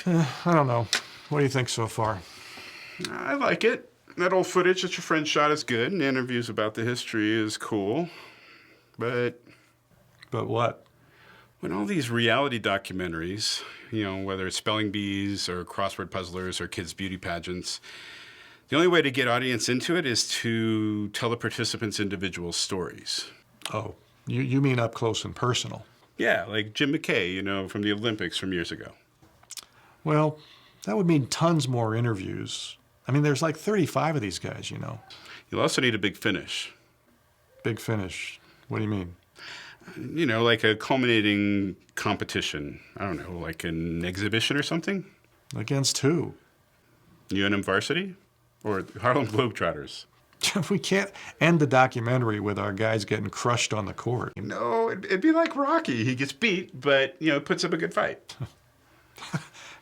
I don't know. What do you think so far? I like it. That old footage that your friend shot is good, and interviews about the history is cool. But what? when all these reality documentaries, whether it's spelling bees or crossword puzzlers or kids' beauty pageants, the only way to get audience into it is to tell the participants individual stories. Oh, you mean up close and personal? Yeah, like Jim McKay, from the Olympics from years ago. Well, that would mean tons more interviews. I mean, there's like 35 of these guys, You'll also need a big finish. Big finish? What do you mean? Like a culminating competition. I don't know, like an exhibition or something? Against who? UNM varsity? Or Harlem Globetrotters? We can't end the documentary with our guys getting crushed on the court. No, it'd be like Rocky. He gets beat, but, puts up a good fight.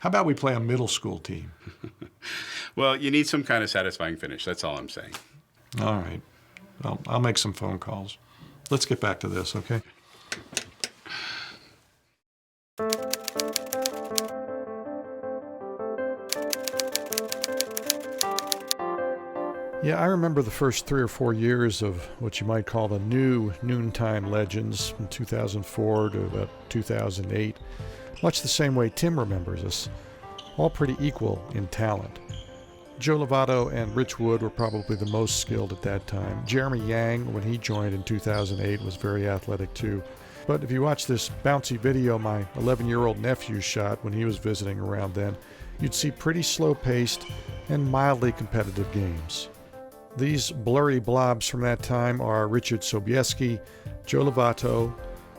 How about we play a middle school team? Well, you need some kind of satisfying finish. That's all I'm saying. All right. Well, I'll make some phone calls. Let's get back to this, okay? Yeah, I remember the first 3 or 4 years of what you might call the new Noontime Legends from 2004 to about 2008. Much the same way Tim remembers us, all pretty equal in talent. Joe Lovato and Rich Wood were probably the most skilled at that time. Jeremy Yang, when he joined in 2008, was very athletic too. But if you watch this bouncy video my 11-year-old nephew shot when he was visiting around then, you'd see pretty slow-paced and mildly competitive games. These blurry blobs from that time are Richard Sobieski, Joe Lovato,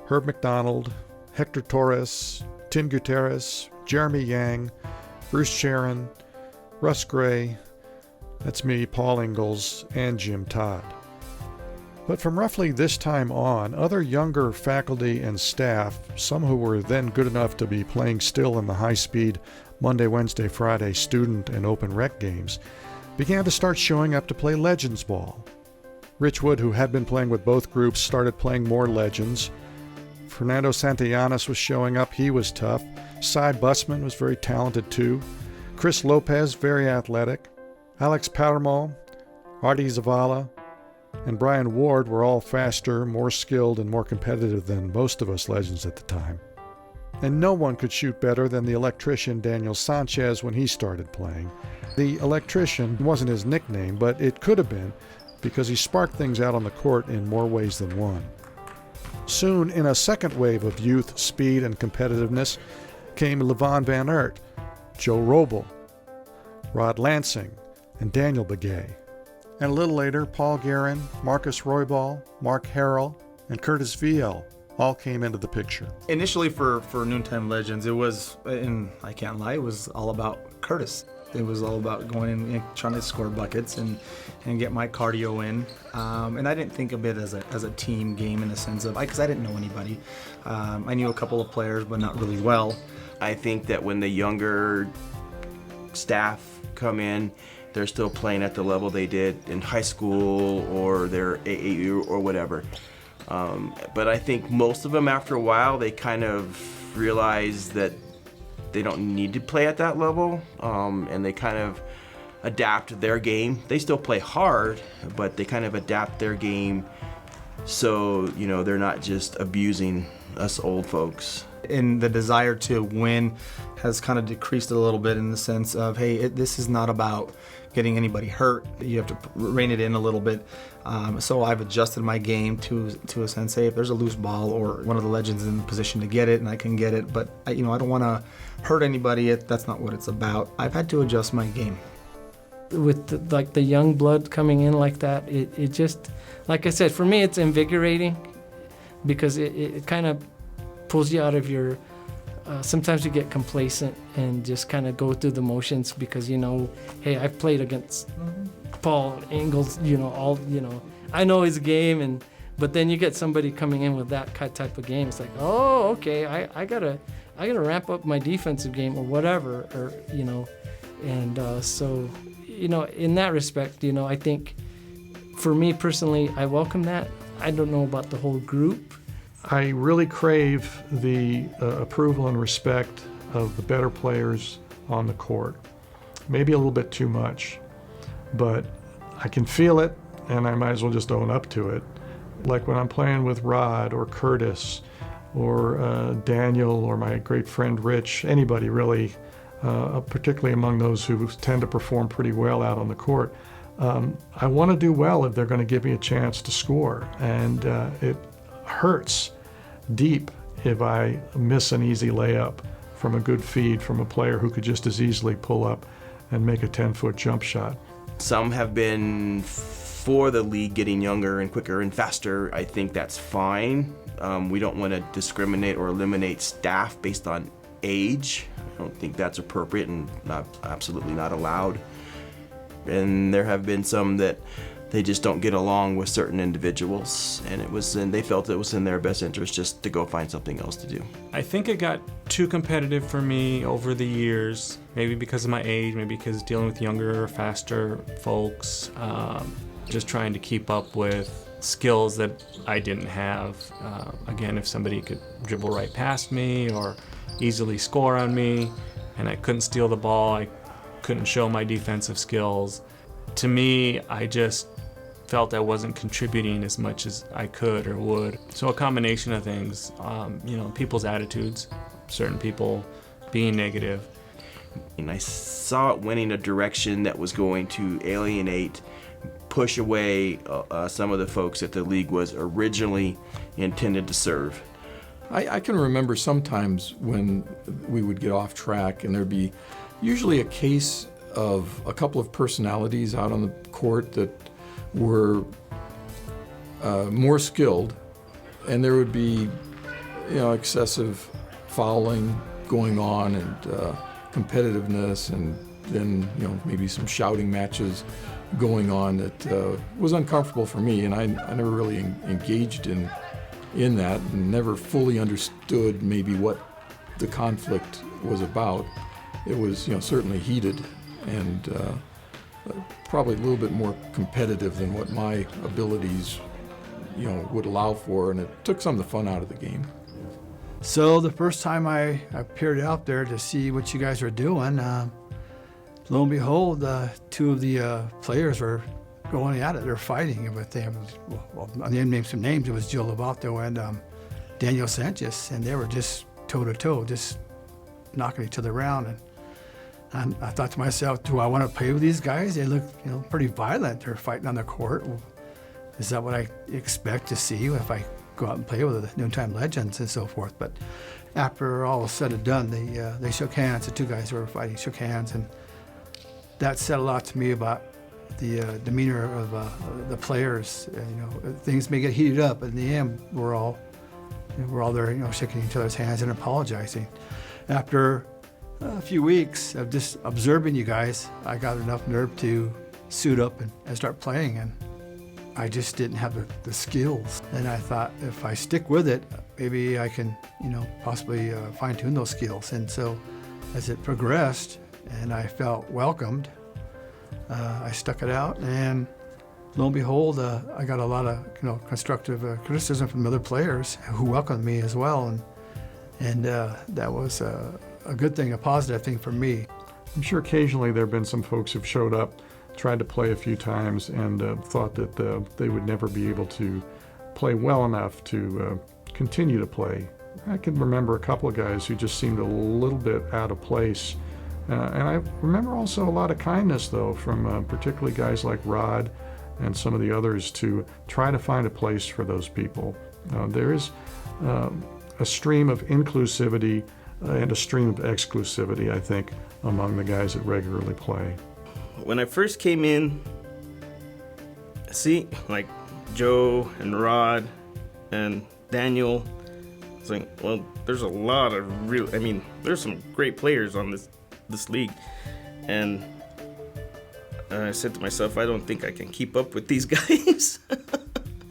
Herb McDonald, Hector Torres, Tim Gutierrez, Jeremy Yang, Bruce Sharon, Russ Gray, that's me, Paul Ingalls, and Jim Todd. But from roughly this time on, other younger faculty and staff, some who were then good enough to be playing still in the high-speed Monday, Wednesday, Friday student and open rec games, began to start showing up to play Legends Ball. Rich Wood, who had been playing with both groups, started playing more Legends. Fernando Santillanes was showing up. He was tough. Cy Bussman was very talented too. Chris Lopez, very athletic. Alex Palermo, Artie Zavala, and Brian Ward were all faster, more skilled, and more competitive than most of us Legends at the time. And no one could shoot better than the electrician Daniel Sanchez when he started playing. The electrician wasn't his nickname, but it could have been, because he sparked things out on the court in more ways than one. Soon, in a second wave of youth, speed, and competitiveness, came Levon Van Aert, Joe Roble, Rod Lansing, and Daniel Begay. And a little later, Paul Guerin, Marcus Roybal, Mark Harrell, and Curtis VL all came into the picture. Initially for Noontime Legends, it was, and I can't lie, it was all about Curtis. It was all about going in and trying to score buckets and get my cardio in. And I didn't think of it as a team game in the sense of, because I didn't know anybody. I knew a couple of players, but not really well. I think that when the younger staff come in, they're still playing at the level they did in high school or their AAU or whatever. But I think most of them, after a while, they kind of realize that they don't need to play at that level, and they kind of adapt their game. They still play hard, but they kind of adapt their game so, they're not just abusing us old folks. And the desire to win has kind of decreased a little bit in the sense of, hey, this is not about getting anybody hurt. You have to rein it in a little bit. So I've adjusted my game to a sense, hey, if there's a loose ball or one of the Legends in the position to get it and I can get it, but I don't want to hurt anybody. That's not what it's about. I've had to adjust my game. With the young blood coming in like that, it just, like I said, for me it's invigorating because it kind of pulls you out of your, sometimes you get complacent and just kind of go through the motions because, hey, I've played against Paul Ingalls, I know his game, but then you get somebody coming in with that type of game. It's like, oh, okay, I gotta ramp up my defensive game or whatever, and so, in that respect, I think for me personally, I welcome that. I don't know about the whole group. I really crave the approval and respect of the better players on the court. Maybe a little bit too much, but I can feel it, and I might as well just own up to it. Like when I'm playing with Rod or Curtis or Daniel or my great friend Rich, anybody really, particularly among those who tend to perform pretty well out on the court, I want to do well if they're going to give me a chance to score. And it hurts deep if I miss an easy layup from a good feed from a player who could just as easily pull up and make a 10-foot jump shot. Some have been for the league getting younger and quicker and faster. I think that's fine. We don't want to discriminate or eliminate staff based on age. I don't think that's appropriate and absolutely not allowed. And there have been some that they just don't get along with certain individuals, and they felt it was in their best interest just to go find something else to do. I think it got too competitive for me over the years, maybe because of my age, maybe because dealing with younger, faster folks, just trying to keep up with skills that I didn't have. Again, if somebody could dribble right past me or easily score on me, and I couldn't steal the ball, I couldn't show my defensive skills. To me, I just felt I wasn't contributing as much as I could or would. So a combination of things, people's attitudes, certain people being negative. And I saw it went in a direction that was going to alienate, push away some of the folks that the league was originally intended to serve. I can remember sometimes when we would get off track and there'd be usually a case of a couple of personalities out on the court that were more skilled, and there would be, excessive fouling going on and competitiveness, and then maybe some shouting matches going on that was uncomfortable for me, and I never really engaged in that, and never fully understood maybe what the conflict was about. It was certainly heated and probably a little bit more competitive than what my abilities would allow for, and it took some of the fun out of the game. So the first time I appeared out there to see what you guys were doing, lo and behold, two of the players were going at it. They're fighting with them. Well, I didn't name some names. It was Joe Lovato and Daniel Sanchez, and they were just toe-to-toe, just knocking each other around. And I thought to myself, do I want to play with these guys? They look, pretty violent. They're fighting on the court. Well, is that what I expect to see if I go out and play with the Noontime Legends and so forth? But after all was said and done, they shook hands. The two guys who were fighting shook hands, and that said a lot to me about the demeanor of the players. Things may get heated up, but in the end, we're all there, shaking each other's hands and apologizing. After a few weeks of just observing you guys, I got enough nerve to suit up and start playing, and I just didn't have the skills. And I thought, if I stick with it, maybe I can, possibly fine-tune those skills. And so as it progressed and I felt welcomed, I stuck it out, and lo and behold, I got a lot of constructive criticism from other players who welcomed me as well, and that was a good thing, a positive thing for me. I'm sure occasionally there have been some folks who've showed up, tried to play a few times, and thought that they would never be able to play well enough to continue to play. I can remember a couple of guys who just seemed a little bit out of place. And I remember also a lot of kindness, though, from particularly guys like Rod and some of the others to try to find a place for those people. There is a stream of inclusivity and a stream of exclusivity, I think, among the guys that regularly play. When I first came in, see, like Joe and Rod and Daniel, it's like, well, there's a lot of there's some great players on this league. And I said to myself, I don't think I can keep up with these guys.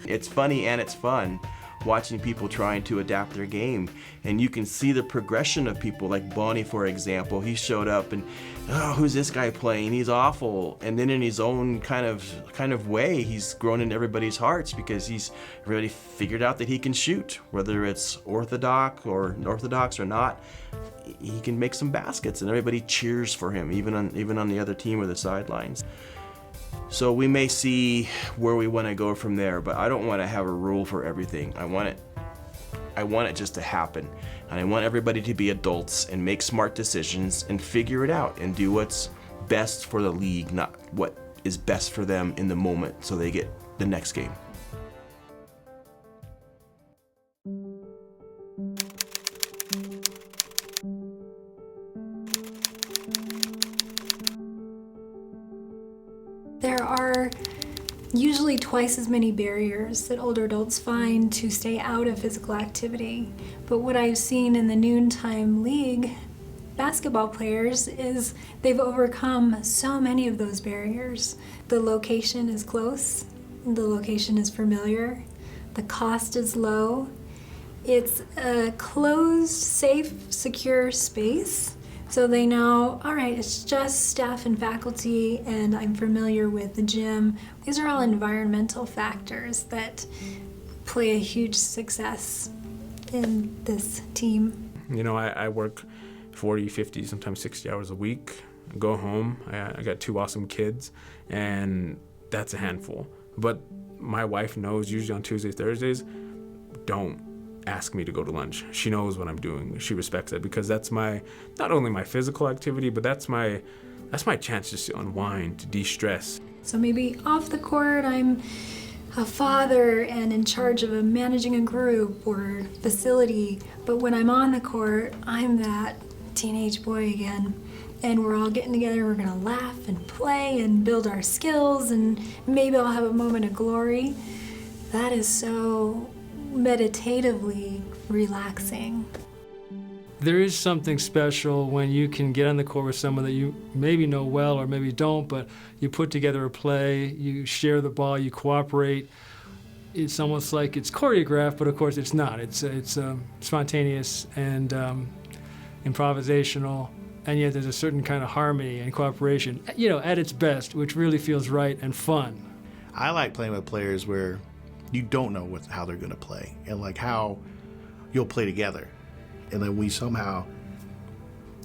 It's funny and it's fun watching people trying to adapt their game. And you can see the progression of people, like Bonnie, for example. He showed up and, oh, who's this guy playing? He's awful. And then in his own kind of way, he's grown into everybody's hearts because he's really figured out that he can shoot, whether it's orthodox or not. He can make some baskets, and everybody cheers for him, even on the other team or the sidelines. So we may see where we want to go from there, but I don't want to have a rule for everything. I want it just to happen, and I want everybody to be adults and make smart decisions and figure it out and do what's best for the league, not what is best for them in the moment, so they get the next game. There are usually twice as many barriers that older adults find to stay out of physical activity. But what I've seen in the Noontime League basketball players is they've overcome so many of those barriers. The location is close, the location is familiar, the cost is low. It's a closed, safe, secure space. So they know, all right, it's just staff and faculty, and I'm familiar with the gym. These are all environmental factors that play a huge success in this team. You know, I work 40, 50, sometimes 60 hours a week. I go home, I got 2 awesome kids, and that's a handful. But my wife knows, usually on Tuesdays, Thursdays, don't ask me to go to lunch. She knows what I'm doing. She respects that, because that's not only my physical activity, but that's my chance just to unwind, to de-stress. So maybe off the court, I'm a father and in charge of managing a group or facility, but when I'm on the court, I'm that teenage boy again. And we're all getting together, we're gonna laugh and play and build our skills, and maybe I'll have a moment of glory. That is so meditatively relaxing. There is something special when you can get on the court with someone that you maybe know well or maybe don't, but you put together a play, you share the ball, you cooperate. It's almost like it's choreographed, but of course it's not. It's spontaneous and improvisational, and yet there's a certain kind of harmony and cooperation, you know, at its best, which really feels right and fun. I like playing with players where you don't know how they're going to play and like how you'll play together, and then we somehow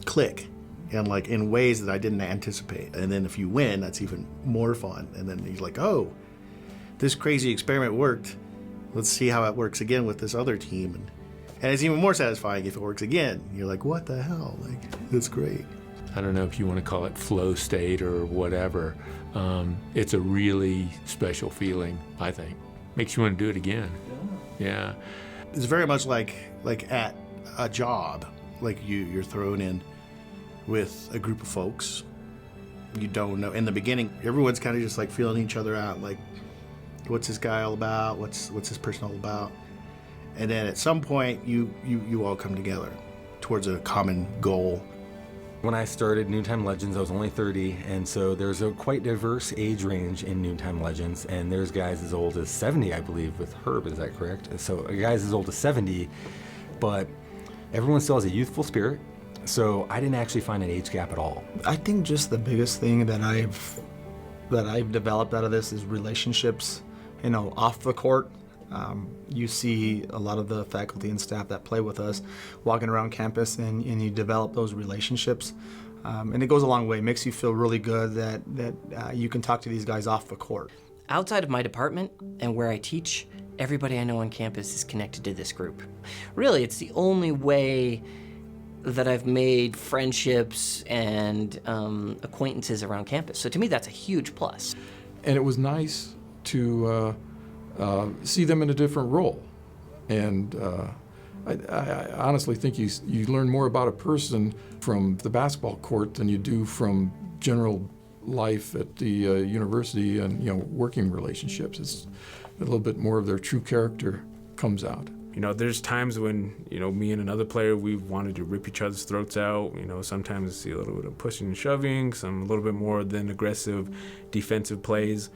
click and like in ways that I didn't anticipate. And then if you win, that's even more fun. And then you're like, oh, this crazy experiment worked. Let's see how it works again with this other team. And it's even more satisfying if it works again. You're like, what the hell? Like, that's great. I don't know if you want to call it flow state or whatever. It's a really special feeling, I think. Makes you want to do it again. Yeah. It's very much like at a job. Like you're thrown in with a group of folks. You don't know. In the beginning, everyone's kind of just like feeling each other out. Like, what's this guy all about? What's this person all about? And then at some point, you all come together towards a common goal. When I started Noontime Legends, I was only 30, and so there's a quite diverse age range in Noontime Legends, and there's guys as old as 70, I believe, with Herb, is that correct? So guys as old as 70, but everyone still has a youthful spirit, so I didn't actually find an age gap at all. I think just the biggest thing that I've developed out of this is relationships, you know, off the court. You see a lot of the faculty and staff that play with us walking around campus, and you develop those relationships. And it goes a long way. It makes you feel really good that you can talk to these guys off the court. Outside of my department and where I teach, everybody I know on campus is connected to this group. Really, it's the only way that I've made friendships and acquaintances around campus. So to me, that's a huge plus. And it was nice to see them in a different role. And I honestly think you learn more about a person from the basketball court than you do from general life at the university and, you know, working relationships. It's a little bit more of their true character comes out. You know, there's times when, you know, me and another player, we've wanted to rip each other's throats out. You know, sometimes see a little bit of pushing and shoving, some a little bit more than aggressive defensive plays.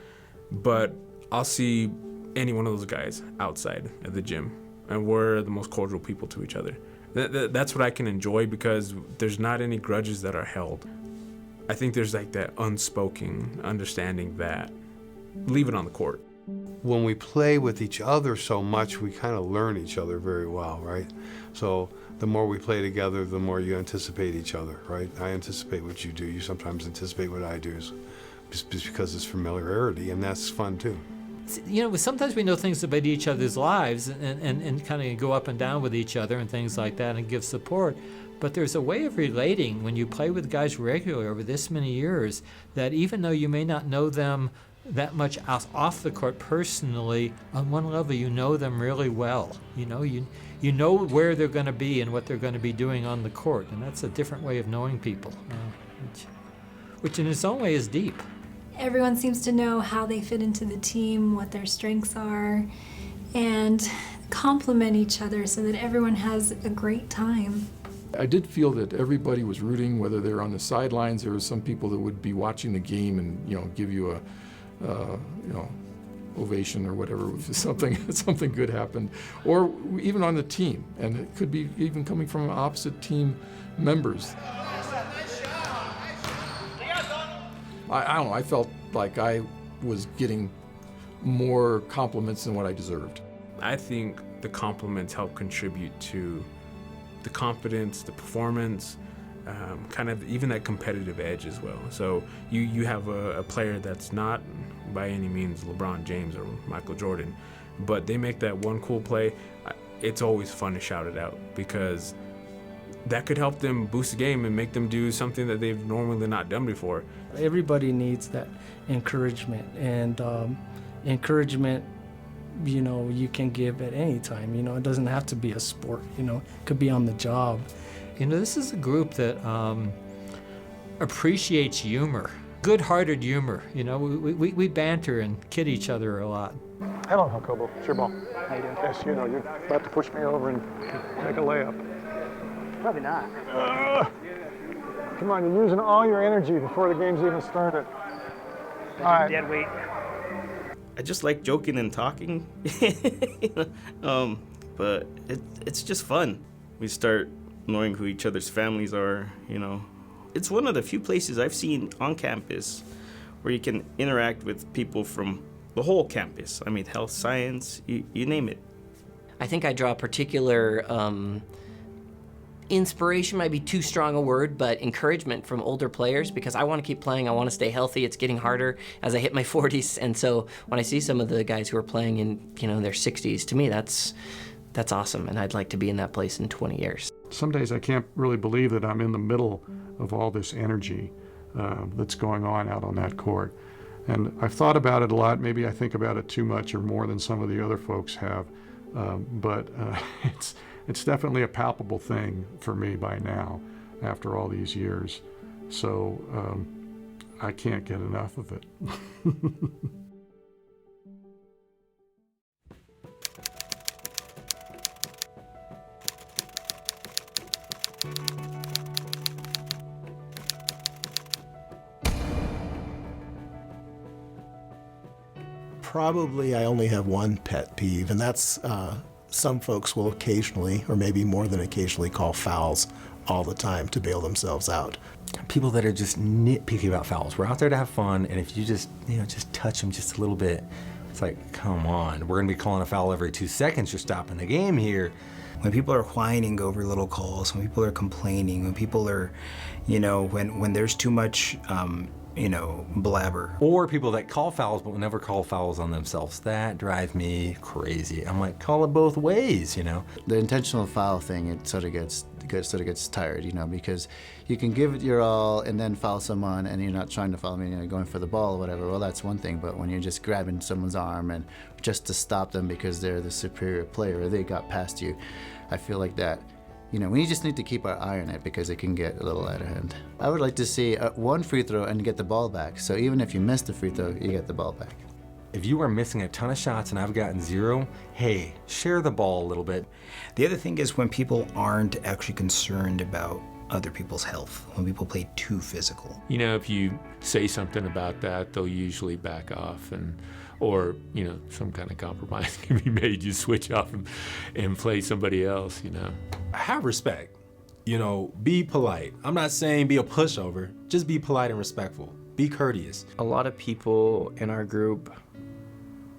But I'll see any one of those guys outside of the gym, and we're the most cordial people to each other. That's what I can enjoy because there's not any grudges that are held. I think there's like that unspoken understanding that leave it on the court. When we play with each other so much, we kind of learn each other very well, right? So the more we play together, the more you anticipate each other, right? I anticipate what you do. You sometimes anticipate what I do, just because it's familiarity, and that's fun too. You know, sometimes we know things about each other's lives and kind of go up and down with each other and things like that and give support. But there's a way of relating when you play with guys regularly over this many years that even though you may not know them that much off the court personally, on one level you know them really well. You know where they're going to be and what they're going to be doing on the court, and that's a different way of knowing people, which in its own way is deep. Everyone seems to know how they fit into the team, what their strengths are, and complement each other so that everyone has a great time. I did feel that everybody was rooting, whether they're on the sidelines. There were some people that would be watching the game and give you a ovation or whatever if something good happened, or even on the team, and it could be even coming from opposite team members. I don't know, I felt like I was getting more compliments than what I deserved. I think the compliments help contribute to the confidence, the performance, kind of even that competitive edge as well. So you have a player that's not by any means LeBron James or Michael Jordan, but they make that one cool play. It's always fun to shout it out because that could help them boost the game and make them do something that they've normally not done before. Everybody needs that encouragement, and encouragement, you can give at any time. It doesn't have to be a sport, it could be on the job. This is a group that appreciates humor, good-hearted humor. We banter and kid each other a lot. Hello, Jacobo. It's your ball. How you doing? Yes, you're about to push me over and make a layup. Probably not. Come on, you're using all your energy before the game's even started. All right. Dead weight. I just like joking and talking, but it's just fun. We start knowing who each other's families are, It's one of the few places I've seen on campus where you can interact with people from the whole campus. I mean, health, science, you name it. I think I draw particular inspiration, might be too strong a word, but encouragement from older players because I want to keep playing. I want to stay healthy. It's getting harder as I hit my 40s. And so when I see some of the guys who are playing in, their 60s, to me, that's awesome. And I'd like to be in that place in 20 years. Some days I can't really believe that I'm in the middle of all this energy that's going on out on that court. And I've thought about it a lot. Maybe I think about it too much or more than some of the other folks have. But it's definitely a palpable thing for me by now, after all these years. So I can't get enough of it. Probably I only have one pet peeve, and that's some folks will occasionally, or maybe more than occasionally, call fouls all the time to bail themselves out. People that are just nitpicky about fouls. We're out there to have fun, and if you just touch them just a little bit, it's like, come on, we're gonna be calling a foul every 2 seconds. You're stopping the game here. When people are whining over little calls, when people are complaining, when people are, when there's too much, blabber. Or people that call fouls but will never call fouls on themselves. That drives me crazy. I'm like, call it both ways, The intentional foul thing, it sort of gets tired, because you can give it your all and then foul someone and you're not trying to foul them, you're going for the ball or whatever. Well, that's one thing, but when you're just grabbing someone's arm and just to stop them because they're the superior player or they got past you, I feel like that, we just need to keep our eye on it because it can get a little out of hand. I would like to see one free throw and get the ball back. So even if you miss the free throw, you get the ball back. If you are missing a ton of shots and I've gotten 0, hey, share the ball a little bit. The other thing is when people aren't actually concerned about other people's health, when people play too physical. If you say something about that, they'll usually back off. or, you know, some kind of compromise can be made. You switch off and play somebody else, you know. Have respect. You know, be polite. I'm not saying be a pushover. Just be polite and respectful. Be courteous. A lot of people in our group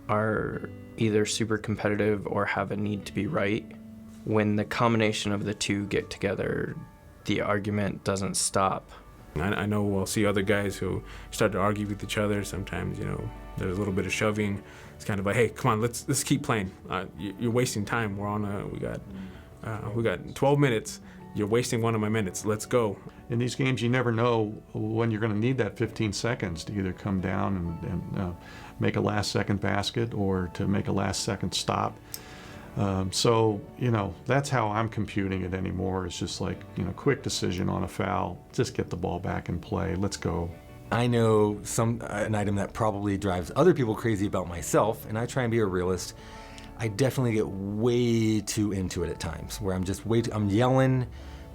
are either super competitive or have a need to be right. When the combination of the two get together, the argument doesn't stop. I know we'll see other guys who start to argue with each other. Sometimes, you know, there's a little bit of shoving. It's kind of like, hey, come on, let's keep playing. You're wasting time. We're on we got 12 minutes. You're wasting one of my minutes. Let's go. In these games, you never know when you're going to need that 15 seconds to either come down and make a last-second basket or to make a last-second stop. So, you know, that's how I'm computing it anymore. It's just like, you know, quick decision on a foul. Just get the ball back and play. Let's go. I know an item that probably drives other people crazy about myself, and I try and be a realist. I definitely get way too into it at times, where I'm just I'm yelling,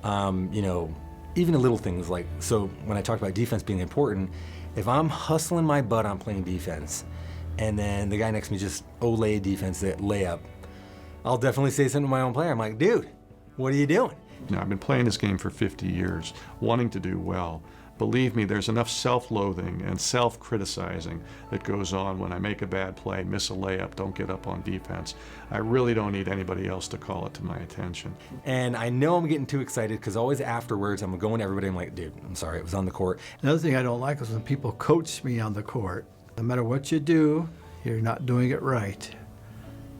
you know, even the little things like, so when I talk about defense being important, if I'm hustling my butt on playing defense, and then the guy next to me just olay defense, that layup, I'll definitely say something to my own player. I'm like, dude, what are you doing? You know, I've been playing this game for 50 years, wanting to do well. Believe me, there's enough self-loathing and self-criticizing that goes on when I make a bad play, miss a layup, don't get up on defense. I really don't need anybody else to call it to my attention. And I know I'm getting too excited because always afterwards I'm going to everybody, I'm like, dude, I'm sorry, it was on the court. Another thing I don't like is when people coach me on the court. No matter what you do, you're not doing it right.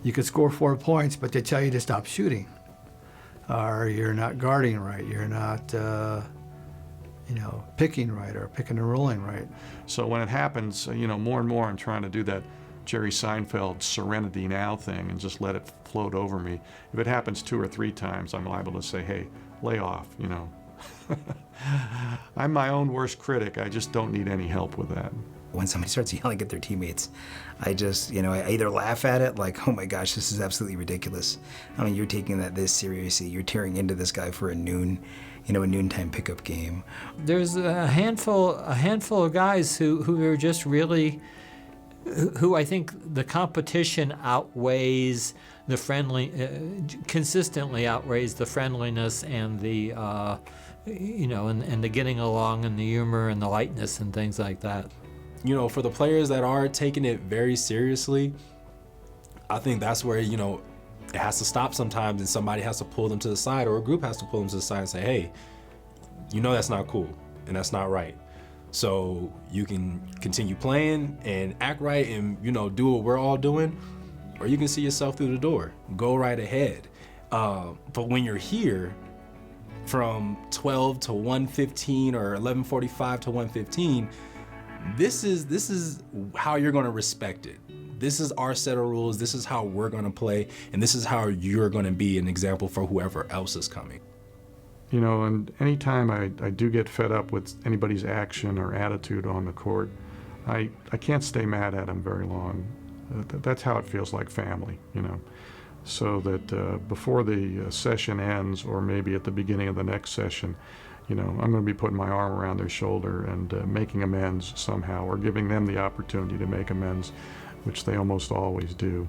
You could score 4 points, but they tell you to stop shooting. Or you're not guarding right, you're not you know, picking right or picking and rolling right. So when it happens, you know, more and more I'm trying to do that Jerry Seinfeld serenity now thing and just let it float over me. If it happens 2 or 3 times, I'm liable to say, hey, lay off, you know. I'm my own worst critic. I just don't need any help with that. When somebody starts yelling at their teammates, I just, you know, I either laugh at it like, oh my gosh, this is absolutely ridiculous. I mean, you're taking that this seriously. You're tearing into this guy for a noontime pickup game. There's a handful of guys who are just really, who I think the competition outweighs the consistently outweighs the friendliness and the, you know, and the getting along and the humor and the lightness and things like that. You know, for the players that are taking it very seriously, I think that's where, you know, it has to stop sometimes and somebody has to pull them to the side or a group has to pull them to the side and say, hey, you know that's not cool and that's not right. So you can continue playing and act right and, you know, do what we're all doing, or you can see yourself through the door. Go right ahead. But when you're here from 12 to 1:15 or 11:45 to 1:15, this is how you're going to respect it. This is our set of rules. This is how we're going to play. And this is how you're going to be an example for whoever else is coming. You know, and anytime I do get fed up with anybody's action or attitude on the court, I can't stay mad at them very long. That's how it feels like family, you know. So that before the session ends, or maybe at the beginning of the next session, you know, I'm going to be putting my arm around their shoulder and making amends somehow, or giving them the opportunity to make amends, which they almost always do.